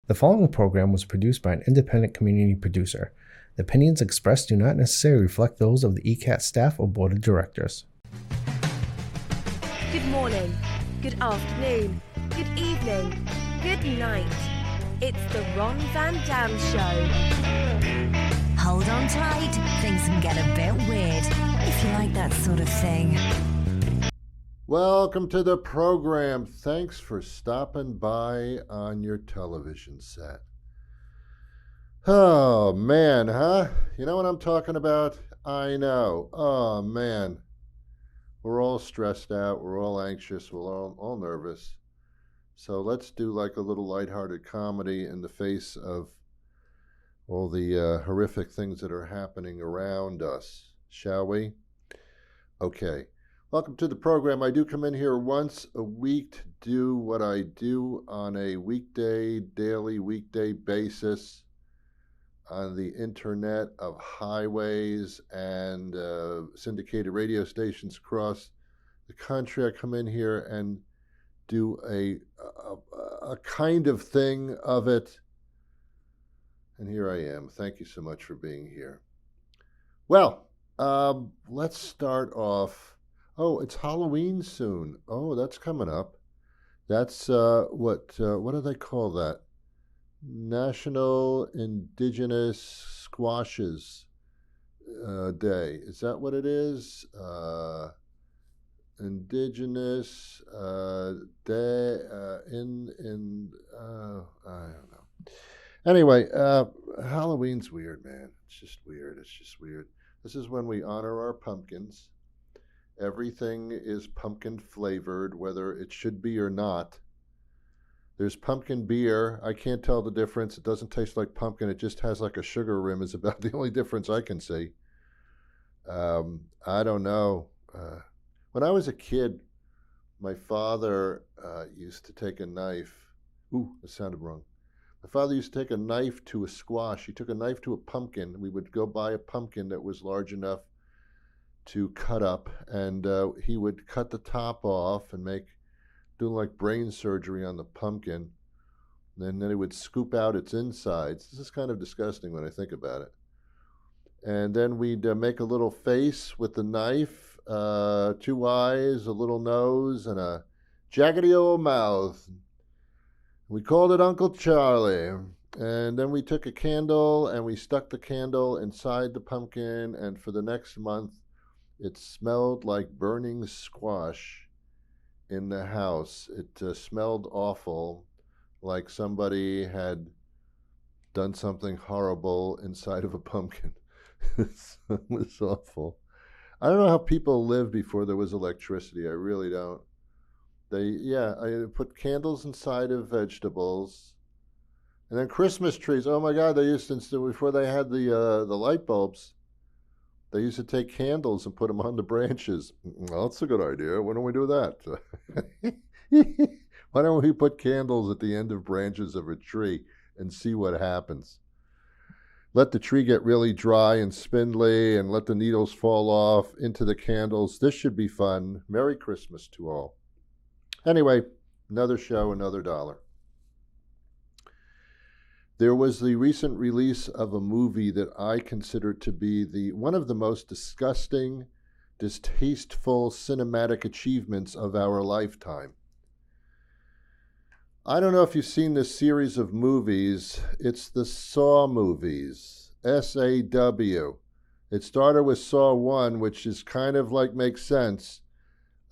The following program was produced by an independent community producer. The opinions expressed do not necessarily reflect those of the ECAT staff or board of directors. Good morning, good afternoon, good evening, good night. It's the Ron Van Dam Show. Hold on tight, things can get a bit weird, if you like that sort of thing. Welcome to the program. Thanks for stopping by on your television set. Oh, man, huh? You know what I'm talking about? I know. Oh, man. We're all stressed out. We're all anxious. We're all nervous. So let's do like a little lighthearted comedy in the face of all the horrific things that are happening around us, shall we? Okay. Welcome to the program. I do come in here once a week to do what I do on a daily weekday basis on the internet of highways and syndicated radio stations across the country. I come in here and do a kind of thing of it. And here I am. Thank you so much for being here. Well, let's start off. Oh, it's Halloween soon. Oh, that's coming up. That's what do they call that? National Indigenous Squashes Day. Is that what it is? Indigenous Day I don't know. Anyway, Halloween's weird, man. It's just weird. This is when we honor our pumpkins. Everything is pumpkin flavored, whether it should be or not. There's pumpkin beer. I can't tell the difference. It doesn't taste like pumpkin. It just has like a sugar rim is about the only difference I can see. I don't know. When I was a kid, my father used to take a knife. Ooh, that sounded wrong. My father used to take a knife to a squash. He took a knife to a pumpkin. We would go buy a pumpkin that was large enough to cut up, and he would cut the top off and do like brain surgery on the pumpkin, and then he would scoop out its insides. This is kind of disgusting when I think about it. And then we'd make a little face with the knife, 2 eyes, a little nose, and a jaggedy old mouth. We called it Uncle Charlie. And then we took a candle and we stuck the candle inside the pumpkin, and for the next month it smelled like burning squash in the house. It smelled awful, like somebody had done something horrible inside of a pumpkin. It was awful. I don't know how people lived before there was electricity. I really don't. I put candles inside of vegetables. And then Christmas trees. Oh my God, they used to, before they had the light bulbs, they used to take candles and put them on the branches. Well, that's a good idea. Why don't we do that? Why don't we put candles at the end of branches of a tree and see what happens? Let the tree get really dry and spindly and let the needles fall off into the candles. This should be fun. Merry Christmas to all. Anyway, another show, another dollar. There was the recent release of a movie that I consider to be one of the most disgusting, distasteful cinematic achievements of our lifetime. I don't know if you've seen this series of movies. It's the Saw movies, SAW. It started with Saw 1, which is kind of like makes sense.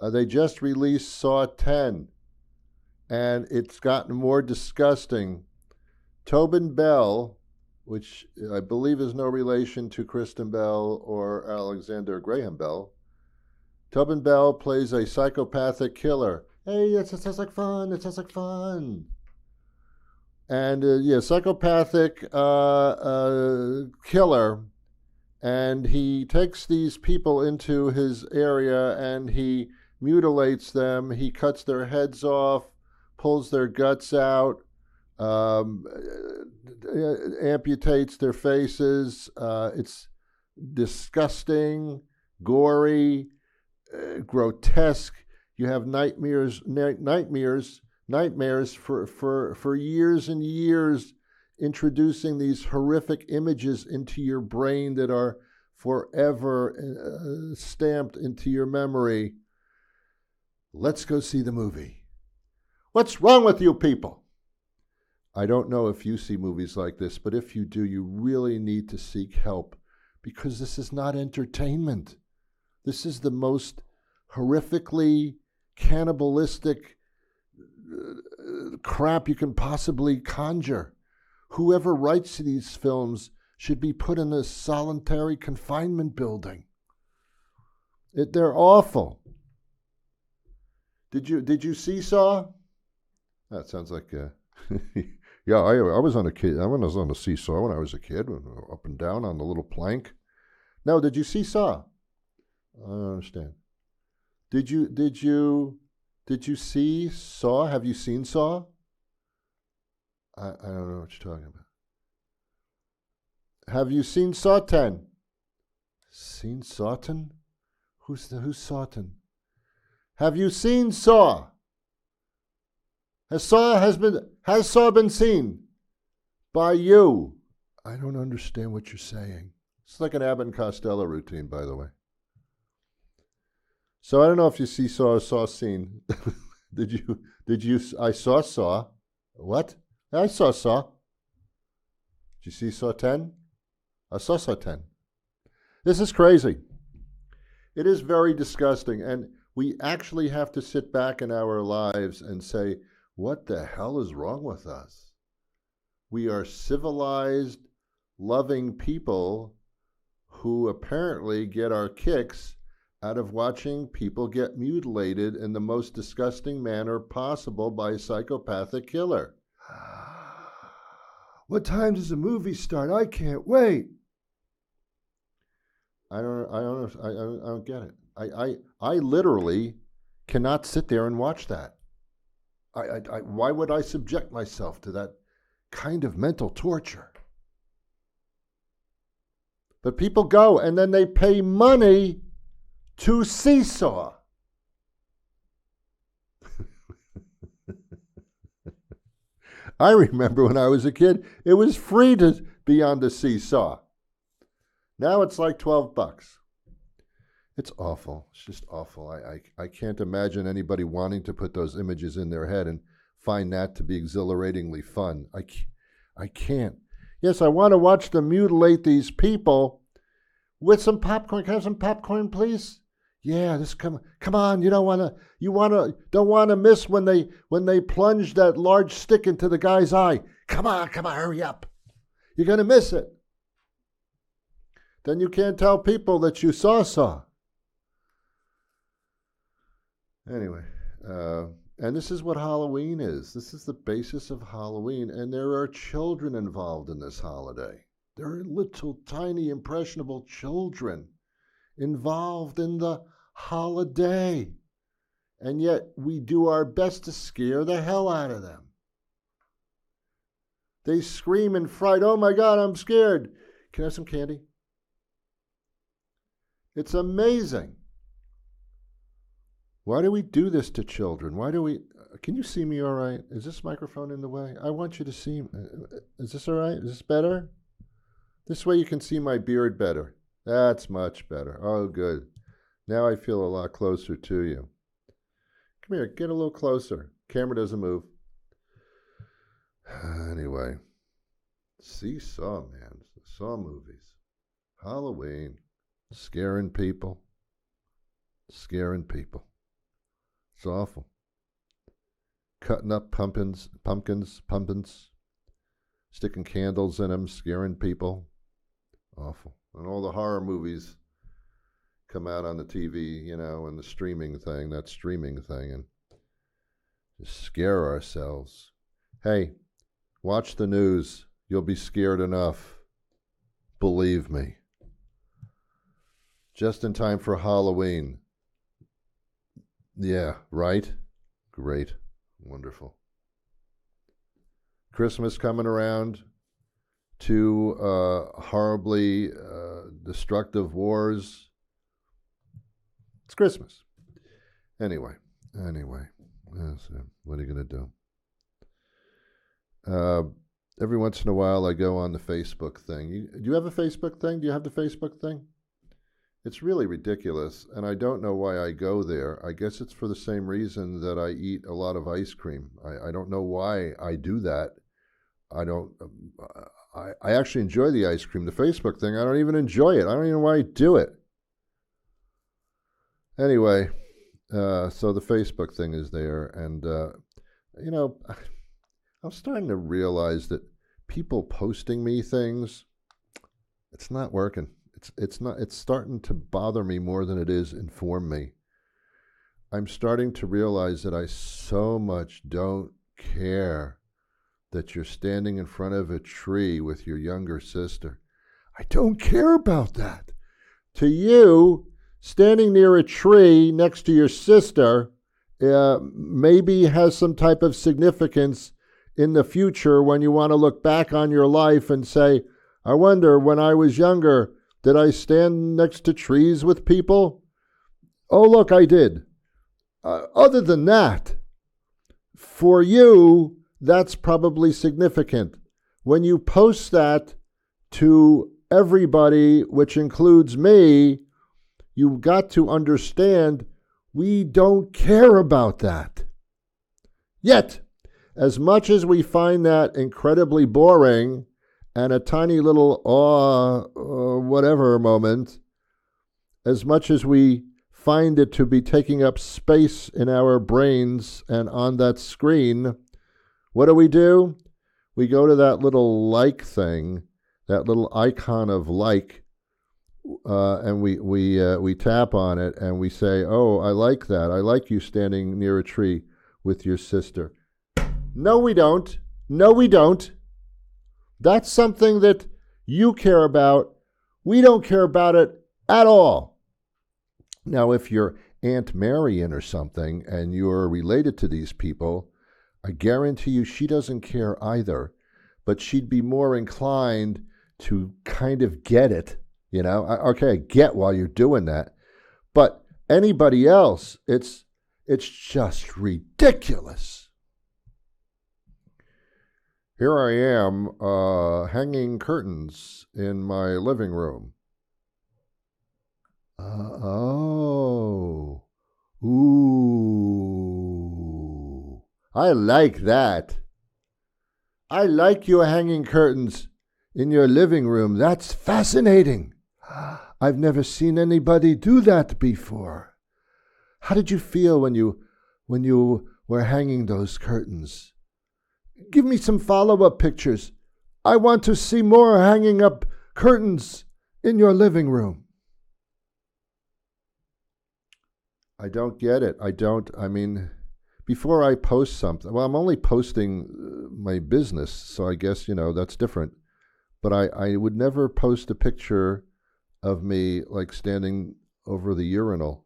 They just released Saw 10, and it's gotten more disgusting. Tobin Bell, which I believe is no relation to Kristen Bell or Alexander Graham Bell. Tobin Bell plays a psychopathic killer. Hey, it sounds like fun. It sounds like fun. And psychopathic killer. And he takes these people into his area and he mutilates them. He cuts their heads off, pulls their guts out, amputates their faces. It's disgusting, gory, grotesque. You have nightmares nightmares for years and years, introducing these horrific images into your brain that are forever stamped into your memory. Let's go see the movie. What's wrong with you people? I don't know if you see movies like this, but if you do, you really need to seek help, because this is not entertainment. This is the most horrifically cannibalistic crap you can possibly conjure. Whoever writes these films should be put in a solitary confinement building. They're awful. Did you see Saw? That sounds like yeah. I was on a seesaw when I was a kid, up and down on the little plank. No, did you see Saw? I don't understand. Did you see Saw? Have you seen Saw? I don't know what you're talking about. Have you seen Sawten? Seen Sawten? Who's Sawten? Have you seen Saw? Has Saw been seen by you? I don't understand what you're saying. It's like an Abbott and Costello routine, by the way. So I don't know if you see Saw or Saw seen. Did you? I saw Saw. What? I saw Saw. Did you see Saw 10? I saw Saw 10. This is crazy. It is very disgusting, and we actually have to sit back in our lives and say, what the hell is wrong with us? We are civilized, loving people who apparently get our kicks out of watching people get mutilated in the most disgusting manner possible by a psychopathic killer. What time does the movie start? I can't wait. I don't get it. I literally cannot sit there and watch that. Why would I subject myself to that kind of mental torture? But people go and then they pay money to see Saw. I remember when I was a kid, it was free to be on the Seesaw. Now it's like $12. It's awful. It's just awful. I can't imagine anybody wanting to put those images in their head and find that to be exhilaratingly fun. I can't. Yes, I want to watch them mutilate these people with some popcorn. Can I have some popcorn, please? Yeah, just come on. You don't want to miss when they plunge that large stick into the guy's eye. Come on, hurry up. You're going to miss it. Then you can't tell people that you saw. Anyway, and this is what Halloween is. This is the basis of Halloween, and there are children involved in this holiday. There are little, tiny, impressionable children involved in the holiday, and yet we do our best to scare the hell out of them. They scream in fright, "Oh my God, I'm scared. Can I have some candy?" It's amazing. Why do we do this to children? Can you see me all right? Is this microphone in the way? I want you to see. Is this all right? Is this better? This way you can see my beard better. That's much better. Oh, good. Now I feel a lot closer to you. Come here, get a little closer. Camera doesn't move. Anyway, Saw, man. Saw movies. Halloween. Scaring people. It's awful. Cutting up pumpkins, sticking candles in them, scaring people. Awful. And all the horror movies come out on the TV, and the streaming thing, and just scare ourselves. Hey, watch the news. You'll be scared enough. Believe me. Just in time for Halloween. Yeah, right? Great. Wonderful. Christmas coming around. 2 horribly destructive wars. It's Christmas. Anyway. So what are you going to do? Every once in a while, I go on the Facebook thing. Do you have a Facebook thing? Do you have the Facebook thing? It's really ridiculous, and I don't know why I go there. I guess it's for the same reason that I eat a lot of ice cream. I don't know why I do that. I actually enjoy the ice cream. The Facebook thing, I don't even enjoy it. I don't even know why I do it. Anyway, so the Facebook thing is there, and I'm starting to realize that people posting me things, it's not working. It's starting to bother me more than it is inform me. I'm starting to realize that I so much don't care that you're standing in front of a tree with your younger sister. I don't care about that. To you, standing near a tree next to your sister maybe has some type of significance in the future when you want to look back on your life and say, I wonder, when I was younger, did I stand next to trees with people? Oh, look, I did. Other than that, for you, that's probably significant. When you post that to everybody, which includes me, you've got to understand we don't care about that. Yet, as much as we find that incredibly boring and a tiny little whatever moment, as much as we find it to be taking up space in our brains and on that screen, what do? We go to that little like thing, that little icon of like, and we tap on it and we say, oh, I like that. I like you standing near a tree with your sister. No, we don't. No, we don't. That's something that you care about. We don't care about it at all. Now, if you're Aunt Marion or something and you're related to these people, I guarantee you she doesn't care either, but she'd be more inclined to kind of get it, you know? Okay, I get why you're doing that. But anybody else, it's just ridiculous. Here I am hanging curtains in my living room. Ooh. I like that. I like you hanging curtains in your living room. That's fascinating. I've never seen anybody do that before. How did you feel when you were hanging those curtains? Give me some follow-up pictures. I want to see more hanging up curtains in your living room. I don't get it. I mean, before I post something, well, I'm only posting my business, so I guess, that's different. But I would never post a picture of me like standing over the urinal.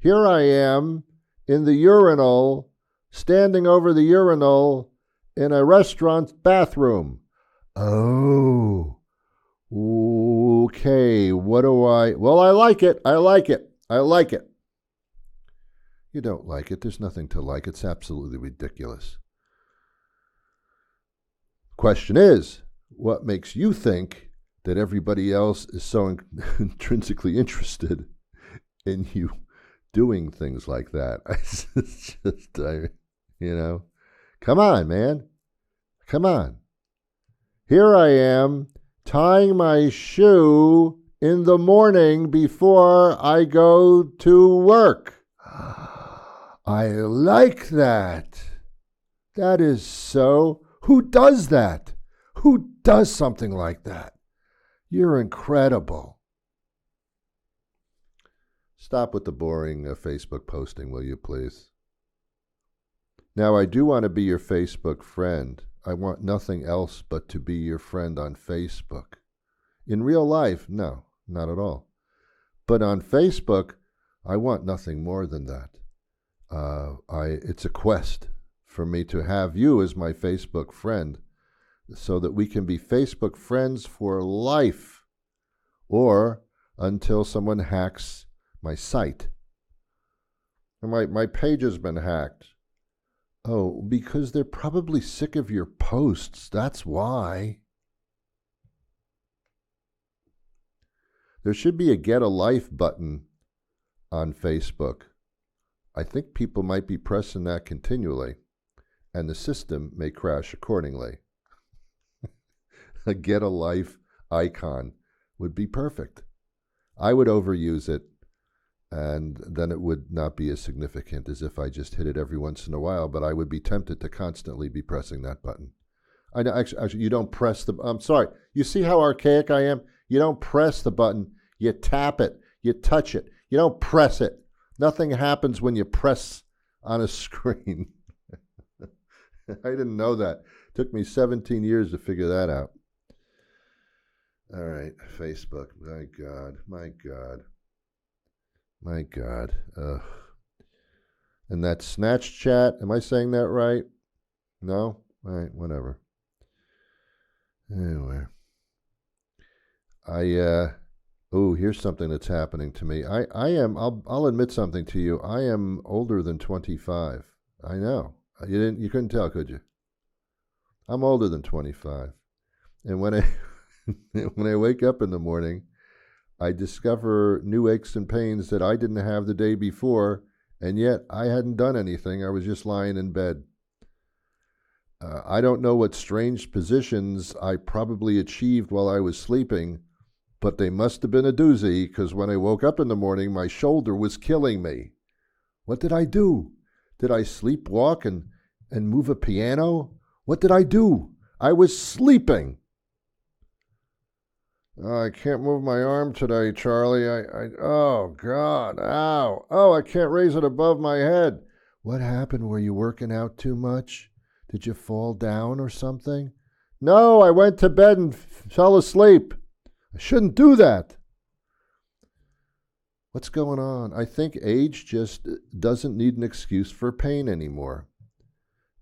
Here I am in the urinal, standing over the urinal in a restaurant bathroom. Oh, okay. Well, I like it. I like it. I like it. You don't like it. There's nothing to like. It's absolutely ridiculous. Question is, what makes you think that everybody else is so intrinsically interested in you doing things like that? It's just, come on, man. Come on. Here I am tying my shoe in the morning before I go to work. I like that. That is so. Who does that? Who does something like that? You're incredible. Stop with the boring Facebook posting, will you please? Now, I do want to be your Facebook friend. I want nothing else but to be your friend on Facebook. In real life, no, not at all. But on Facebook, I want nothing more than that. It's a quest for me to have you as my Facebook friend so that we can be Facebook friends for life or until someone hacks my site. My page has been hacked. Oh, because they're probably sick of your posts. That's why. There should be a Get a Life button on Facebook. I think people might be pressing that continually, and the system may crash accordingly. A Get a Life icon would be perfect. I would overuse it, and then it would not be as significant as if I just hit it every once in a while, but I would be tempted to constantly be pressing that button. I know, actually, you don't press the, I'm sorry, you see how archaic I am? You don't press the button, you tap it, you touch it. You don't press it. Nothing happens when you press on a screen. I didn't know that. It took me 17 years to figure that out. All right, Facebook. My God, my God, my God. Ugh. And that Snatch Chat, am I saying that right? No? All right, whatever. Anyway. Here's something that's happening to me. I'll admit something to you. I am older than 25. I know. You couldn't tell, could you? I'm older than 25. And when I wake up in the morning, I discover new aches and pains that I didn't have the day before, and yet I hadn't done anything. I was just lying in bed. I don't know what strange positions I probably achieved while I was sleeping, but they must have been a doozy, because when I woke up in the morning, my shoulder was killing me. What did I do? Did I sleepwalk and move a piano? What did I do? I was sleeping. Oh, I can't move my arm today, Charlie. Oh, God, ow. Oh, I can't raise it above my head. What happened? Were you working out too much? Did you fall down or something? No, I went to bed and fell asleep. I shouldn't do that. What's going on? I think age just doesn't need an excuse for pain anymore.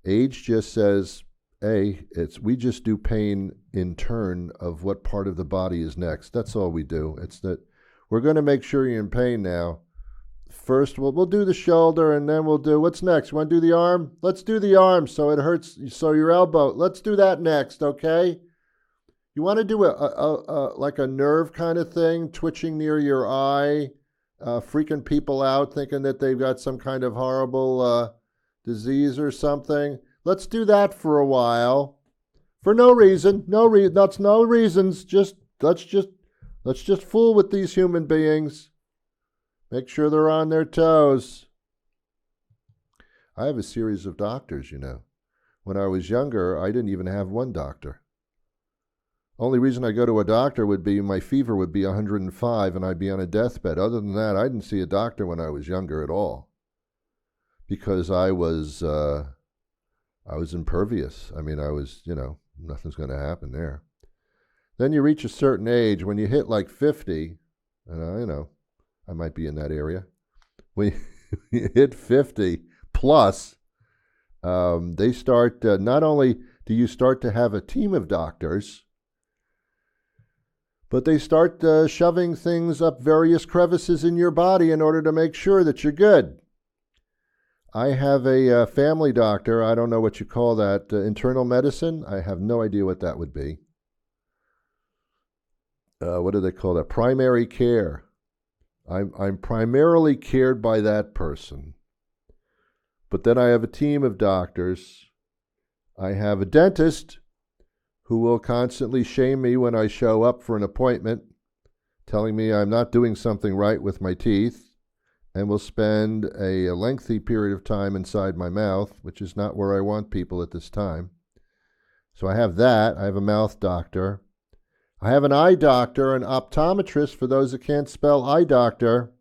Age just says, hey, we just do pain in turn of what part of the body is next. That's all we do. It's that we're going to make sure you're in pain now. First, we'll do the shoulder, and then we'll do, what's next? You want to do the arm? Let's do the arm so it hurts, so your elbow. Let's do that next, okay? You want to do like a nerve kind of thing, twitching near your eye, freaking people out, thinking that they've got some kind of horrible disease or something. Let's do that for a while, for no reason. That's no reasons. Let's just fool with these human beings. Make sure they're on their toes. I have a series of doctors, you know. When I was younger, I didn't even have one doctor. Only reason I go to a doctor would be my fever would be 105 and I'd be on a deathbed. Other than that, I didn't see a doctor when I was younger at all, because I was impervious. I mean, nothing's going to happen there. Then you reach a certain age, when you hit like 50, and I might be in that area. When you hit 50 plus, they start, not only do you start to have a team of doctors, but they start shoving things up various crevices in your body in order to make sure that you're good. I have a family doctor. I don't know what you call that. Internal medicine? I have no idea what that would be. What do they call that? Primary care. I'm primarily cared by that person. But then I have a team of doctors. I have a dentist who will constantly shame me when I show up for an appointment, telling me I'm not doing something right with my teeth, and will spend a lengthy period of time inside my mouth, which is not where I want people at this time. So I have that. I have a mouth doctor. I have an eye doctor, an optometrist, for those that can't spell eye doctor.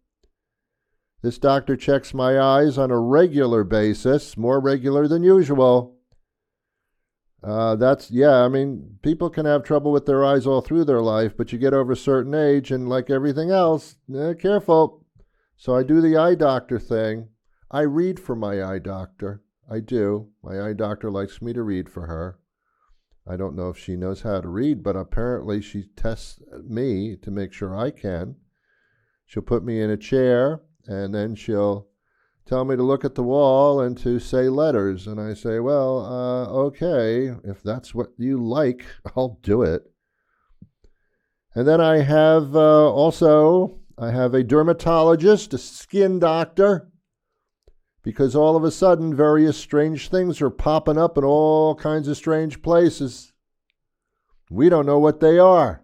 This doctor checks my eyes on a regular basis, more regular than usual. People can have trouble with their eyes all through their life, but you get over a certain age, and like everything else, careful. So I do the eye doctor thing. I read for my eye doctor. I do. My eye doctor likes me to read for her. I don't know if she knows how to read, but apparently she tests me to make sure I can. She'll put me in a chair, and then she'll tell me to look at the wall and to say letters. And I say, well, okay, if that's what you like, I'll do it. And then I have I have a dermatologist, a skin doctor, because all of a sudden various strange things are popping up in all kinds of strange places. We don't know what they are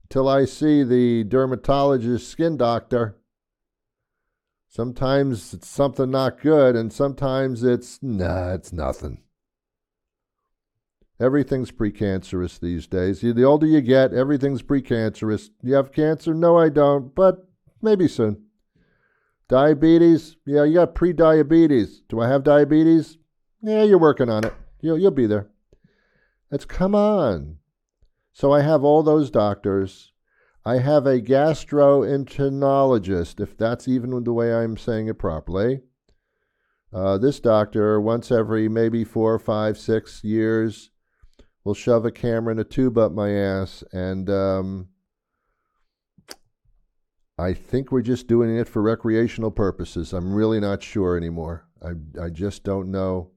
until I see the dermatologist, skin doctor. Sometimes it's something not good, and sometimes it's nothing. Everything's precancerous these days. The older you get, everything's precancerous. You have cancer? No, I don't, but maybe soon. Diabetes? Yeah, you got pre-diabetes. Do I have diabetes? Yeah, you're working on it. You'll be there. Come on. So I have all those doctors. I have a gastroenterologist, if that's even the way I'm saying it properly. This doctor, once every maybe 4, 5, 6 years, will shove a camera and a tube up my ass, and I think we're just doing it for recreational purposes. I'm really not sure anymore. I just don't know.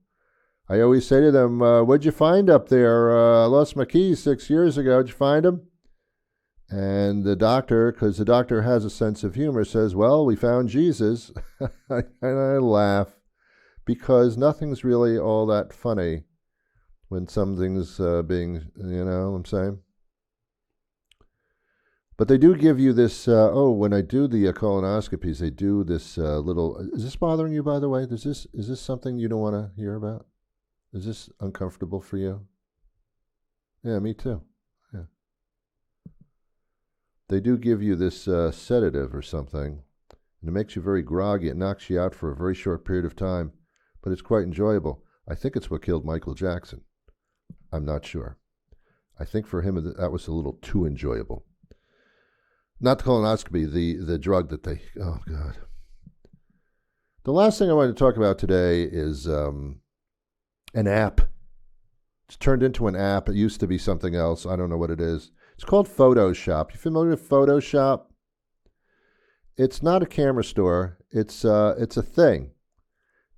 I always say to them, what'd you find up there? I lost my keys 6 years ago. Did you find them? And the doctor, because the doctor has a sense of humor, says, well, we found Jesus. And I laugh, because nothing's really all that funny when something's being, you know what I'm saying? But they do give you this, when I do the colonoscopies, they do this little, is this bothering you, by the way? Is this something you don't want to hear about? Is this uncomfortable for you? Yeah, me too. Yeah. They do give you this sedative or something, and it makes you very groggy. It knocks you out for a very short period of time, but it's quite enjoyable. I think it's what killed Michael Jackson. I'm not sure. I think for him that was a little too enjoyable. Not the colonoscopy, the drug that they, oh God. The last thing I wanted to talk about today is an app. It's turned into an app. It used to be something else. I don't know what it is. It's called Photoshop. You familiar with Photoshop? It's not a camera store. It's a thing.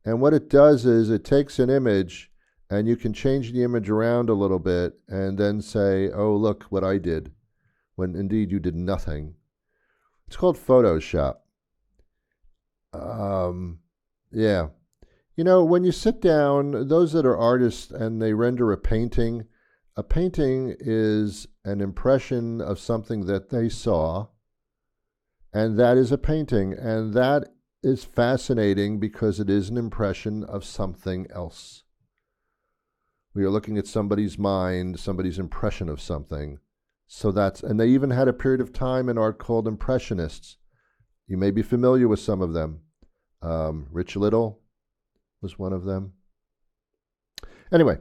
And what it does is it takes an image and you can change the image around a little bit and then say, oh, look what I did, when indeed you did nothing. It's called Photoshop. Yeah. You know, when you sit down, those that are artists and they render a painting is an impression of something that they saw, and that is a painting, and that is fascinating because it is an impression of something else. We are looking at somebody's mind, somebody's impression of something. So and they even had a period of time in art called Impressionists. You may be familiar with some of them. Rich Little was one of them. Anyway,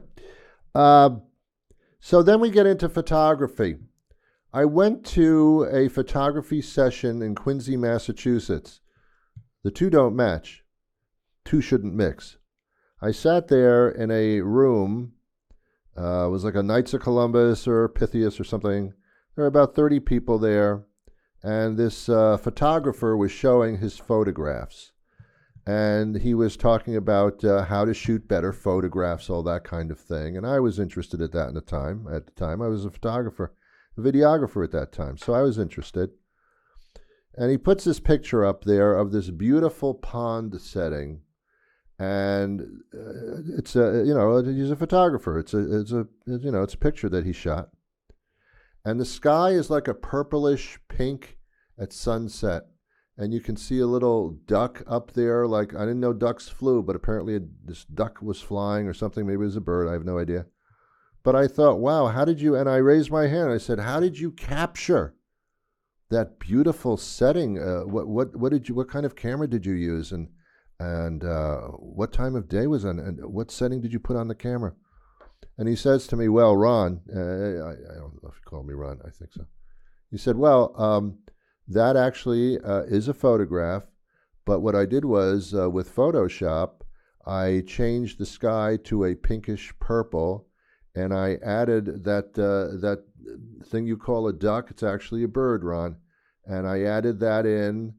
so then we get into photography. I went to a photography session in Quincy, Massachusetts. The two don't match. Two shouldn't mix. I sat there in a room. It was like a Knights of Columbus or Pythias or something. There were about 30 people there, and this photographer was showing his photographs. And he was talking about how to shoot better photographs, all that kind of thing. And I was interested at that at the time. I was a photographer, a videographer at that time, so I was interested. And he puts this picture up there of this beautiful pond setting. And it's he's a photographer. It's a picture that he shot. And the sky is like a purplish pink at sunset. And you can see a little duck up there. Like, I didn't know ducks flew, but apparently this duck was flying or something. Maybe it was a bird. I have no idea. But I thought, wow, how did you, and I raised my hand. I said, how did you capture that beautiful setting? What kind of camera did you use? And what time of day was it? And what setting did you put on the camera? And he says to me, well, Ron, I don't know if he called me Ron, I think so. He said, well, that actually is a photograph, but what I did was, with Photoshop, I changed the sky to a pinkish purple, and I added that thing you call a duck. It's actually a bird, Ron. And I added that in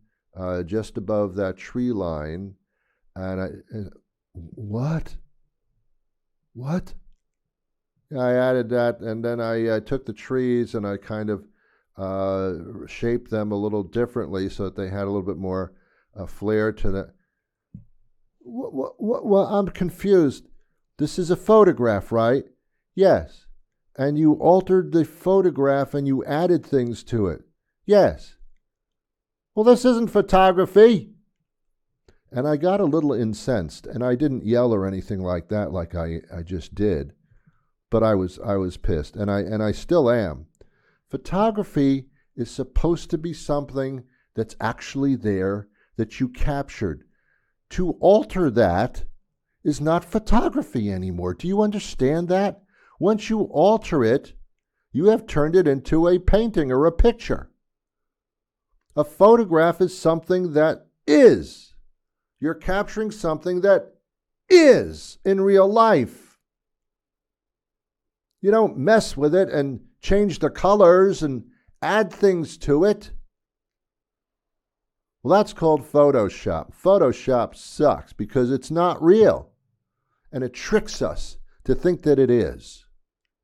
just above that tree line. And what? I added that, and then I took the trees and I kind of shaped them a little differently so that they had a little bit more flair to the. Well, I'm confused. This is a photograph, right? Yes. And you altered the photograph and you added things to it. Yes. Well, this isn't photography. And I got a little incensed, and I didn't yell or anything like that, like I just did, but I was pissed, and I still am. Photography is supposed to be something that's actually there that you captured. To alter that is not photography anymore. Do you understand that? Once you alter it, you have turned it into a painting or a picture. A photograph is something that is. You're capturing something that is in real life. You don't mess with it and change the colors and add things to it. Well, that's called Photoshop. Photoshop sucks because it's not real. And it tricks us to think that it is.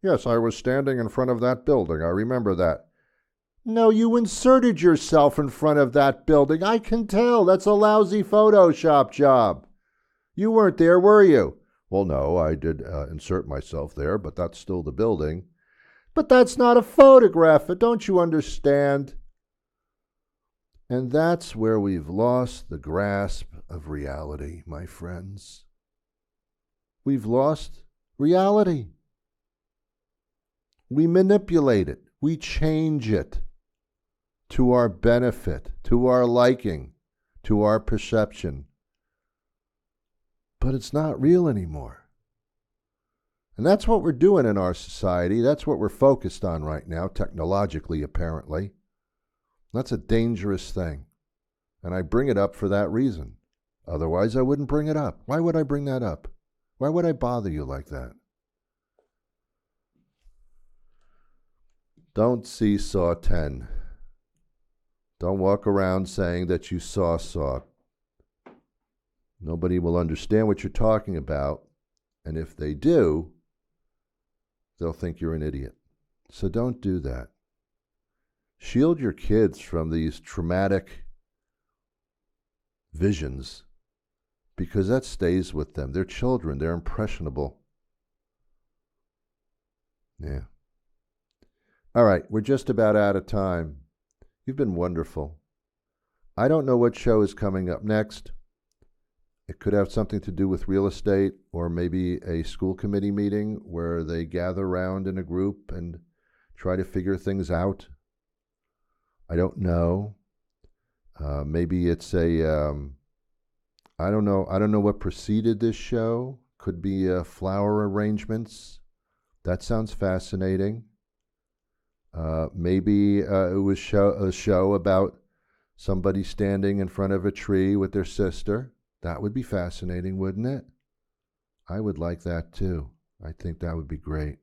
Yes, I was standing in front of that building. I remember that. No, you inserted yourself in front of that building. I can tell. That's a lousy Photoshop job. You weren't there, were you? Well, no, I did insert myself there, but that's still the building. But that's not a photograph. Don't you understand? And that's where we've lost the grasp of reality, my friends. We've lost reality. We manipulate it. We change it to our benefit, to our liking, to our perception. But it's not real anymore. And that's what we're doing in our society. That's what we're focused on right now, technologically, apparently. That's a dangerous thing. And I bring it up for that reason. Otherwise, I wouldn't bring it up. Why would I bring that up? Why would I bother you like that? Don't see Saw 10. Don't walk around saying that you saw Saw. Nobody will understand what you're talking about. And if they do, they'll think you're an idiot. So don't do that. Shield your kids from these traumatic visions because that stays with them. They're children. They're impressionable. Yeah. All right, we're just about out of time. You've been wonderful. I don't know what show is coming up next. It could have something to do with real estate or maybe a school committee meeting where they gather around in a group and try to figure things out. I don't know. Maybe it's a, I don't know what preceded this show. Could be flower arrangements. That sounds fascinating. Maybe it was a show about somebody standing in front of a tree with their sister. That would be fascinating, wouldn't it? I would like that too. I think that would be great.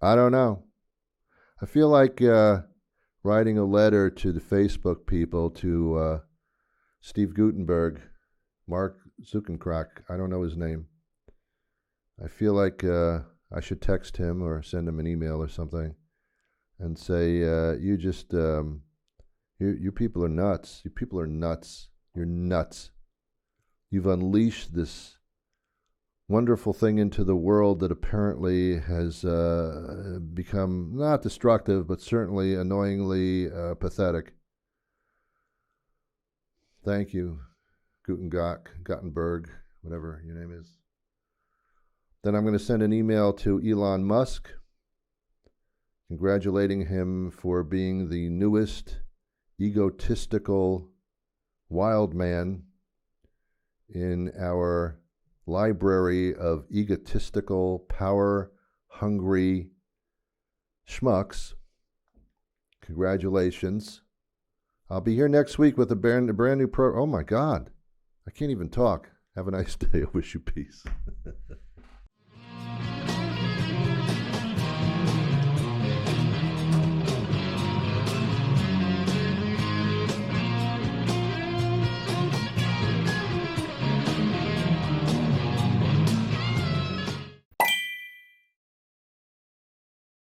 I don't know. I feel like writing a letter to the Facebook people, to Steve Gutenberg, Mark Zuckerberg, I don't know his name. I feel like I should text him or send him an email or something and say, you just, you people are nuts. You people are nuts. You're nuts. You've unleashed this wonderful thing into the world that apparently has become not destructive, but certainly annoyingly pathetic. Thank you, Gutenberg, whatever your name is. Then I'm going to send an email to Elon Musk, congratulating him for being the newest egotistical wild man in our library of egotistical, power-hungry schmucks. Congratulations. I'll be here next week with a brand new program. Oh, my God. I can't even talk. Have a nice day. I wish you peace.